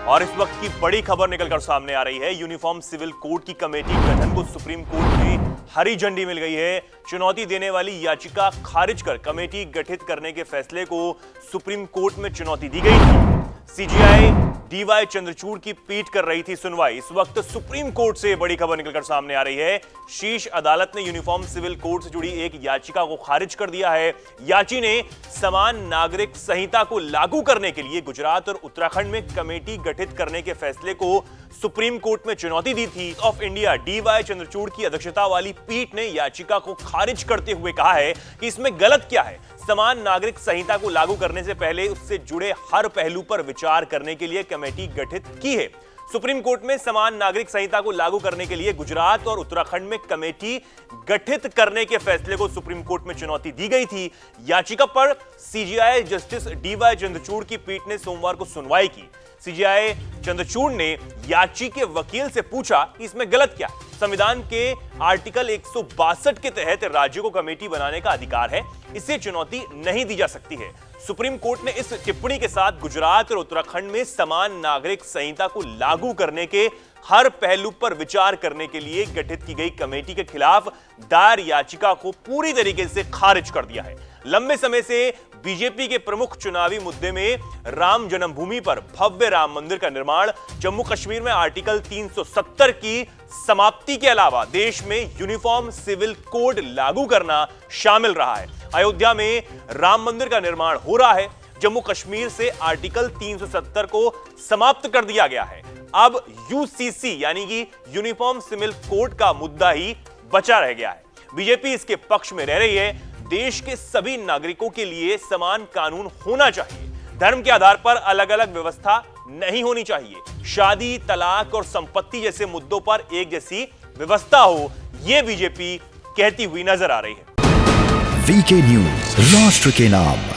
और इस वक्त की बड़ी खबर निकलकर सामने आ रही है। यूनिफॉर्म सिविल कोड की कमेटी गठन को सुप्रीम कोर्ट में हरी झंडी मिल गई है। चुनौती देने वाली याचिका खारिज कर कमेटी गठित करने के फैसले को सुप्रीम कोर्ट में चुनौती दी गई थी। सीजीआई डीवाई चंद्रचूड़ की पीठ कर रही थी सुनवाई। इस वक्त सुप्रीम कोर्ट से बड़ी खबर निकलकर सामने आ रही है। शीर्ष अदालत ने यूनिफॉर्म सिविल कोड से जुड़ी एक याचिका को खारिज कर दिया है। याची ने समान नागरिक संहिता को लागू करने के लिए गुजरात और उत्तराखंड में कमेटी गठित करने के फैसले को सुप्रीम कोर्ट में चुनौती दी थी। ऑफ इंडिया डीवाई चंद्रचूड़ की अध्यक्षता वाली पीठ ने याचिका को खारिज करते हुए कहा है कि इसमें गलत क्या है। समान नागरिक संहिता को लागू करने से पहले उससे जुड़े हर पहलू पर विचार करने के लिए कमेटी गठित की है। सुप्रीम कोर्ट में समान नागरिक संहिता को लागू करने के लिए गुजरात और उत्तराखंड में कमेटी गठित करने के फैसले को सुप्रीम कोर्ट में चुनौती दी गई थी। याचिका पर सीजीआई जस्टिस डीवाई चंद्रचूड़ की पीठ ने सोमवार को सुनवाई की। सीजीआई चंद्रचूड़ ने याची के वकील से पूछा कि इसमें गलत क्या। संविधान के आर्टिकल 162 के तहत राज्यों को कमेटी बनाने का अधिकार है, इसे चुनौती नहीं दी जा सकती है। सुप्रीम कोर्ट ने इस टिप्पणी के साथ गुजरात और उत्तराखंड में समान नागरिक संहिता को लागू करने के हर पहलू पर विचार करने के लिए गठित की गई कमेटी के खिलाफ दायर याचिका को पूरी तरीके से खारिज कर दिया है। लंबे समय से बीजेपी के प्रमुख चुनावी मुद्दे में राम जन्मभूमि पर भव्य राम मंदिर का निर्माण, जम्मू कश्मीर में आर्टिकल 370 की समाप्ति के अलावा देश में यूनिफॉर्म सिविल कोड लागू करना शामिल रहा है। अयोध्या में राम मंदिर का निर्माण हो रहा है। जम्मू कश्मीर से आर्टिकल 370 को समाप्त कर दिया गया है। अब यूसीसी यानी कि यूनिफॉर्म सिविल कोड का मुद्दा ही बचा रह गया है। बीजेपी इसके पक्ष में रह रही है। देश के सभी नागरिकों के लिए समान कानून होना चाहिए। धर्म के आधार पर अलग अलग व्यवस्था नहीं होनी चाहिए। शादी, तलाक और संपत्ति जैसे मुद्दों पर एक जैसी व्यवस्था हो, यह बीजेपी कहती हुई नजर आ रही है। वीके न्यूज, राष्ट्र के नाम।